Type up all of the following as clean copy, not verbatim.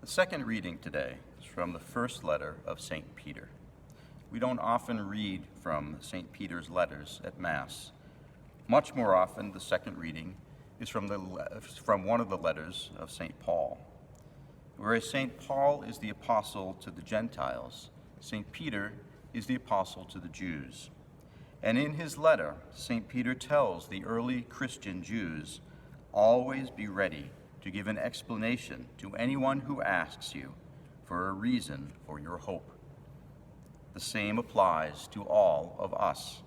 The second reading today is from the first letter of St. Peter. We don't often read from St. Peter's letters at Mass. Much more often, the second reading is from one of the letters of St. Paul. Whereas St. Paul is the apostle to the Gentiles, St. Peter is the apostle to the Jews. And in his letter, St. Peter tells the early Christian Jews, always be ready to give an explanation to anyone who asks you for a reason for your hope. The same applies to all of us.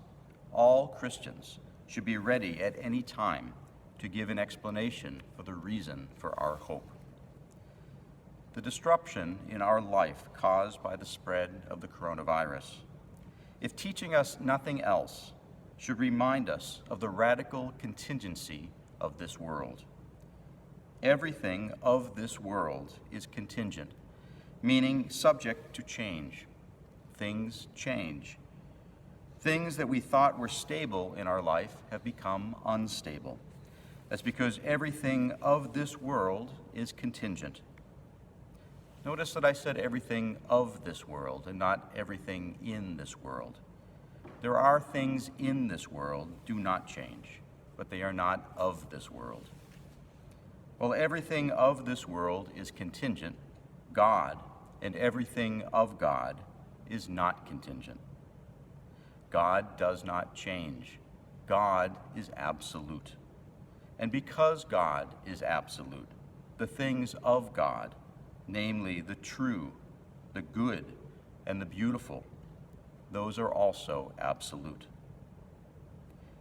All Christians should be ready at any time to give an explanation for the reason for our hope. The disruption in our life caused by the spread of the coronavirus, if teaching us nothing else, should remind us of the radical contingency of this world. Everything of this world is contingent, meaning subject to change. Things change. Things that we thought were stable in our life have become unstable. That's because everything of this world is contingent. Notice that I said everything of this world and not everything in this world. There are things in this world do not change, but they are not of this world. While everything of this world is contingent, God and everything of God is not contingent. God does not change. God is absolute. And because God is absolute, the things of God, namely the true, the good, and the beautiful, those are also absolute.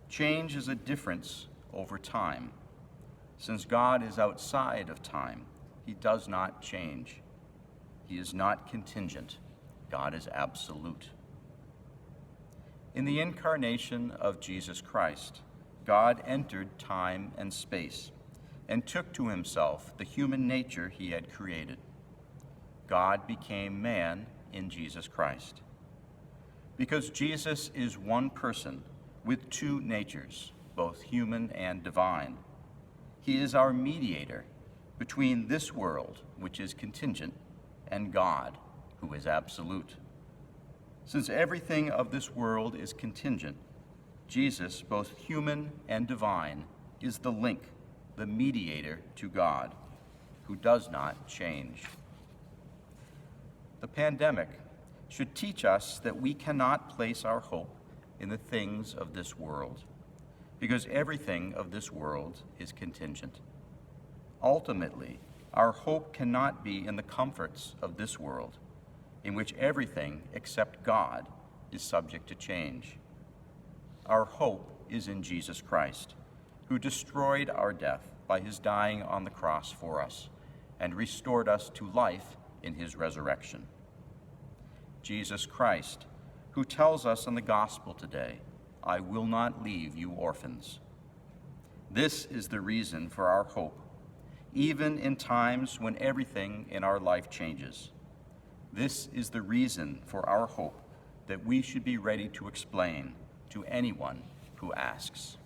Change is a difference over time. Since God is outside of time, he does not change. He is not contingent. God is absolute. In the incarnation of Jesus Christ, God entered time and space and took to himself the human nature he had created. God became man in Jesus Christ. Because Jesus is one person with two natures, both human and divine, he is our mediator between this world, which is contingent, and God, who is absolute. Since everything of this world is contingent, Jesus, both human and divine, is the link, the mediator to God, who does not change. The pandemic should teach us that we cannot place our hope in the things of this world, because everything of this world is contingent. Ultimately, our hope cannot be in the comforts of this world, in which everything except God is subject to change. Our hope is in Jesus Christ, who destroyed our death by his dying on the cross for us and restored us to life in his resurrection. Jesus Christ, who tells us in the gospel today, I will not leave you orphans. This is the reason for our hope, even in times when everything in our life changes. This is the reason for our hope that we should be ready to explain to anyone who asks.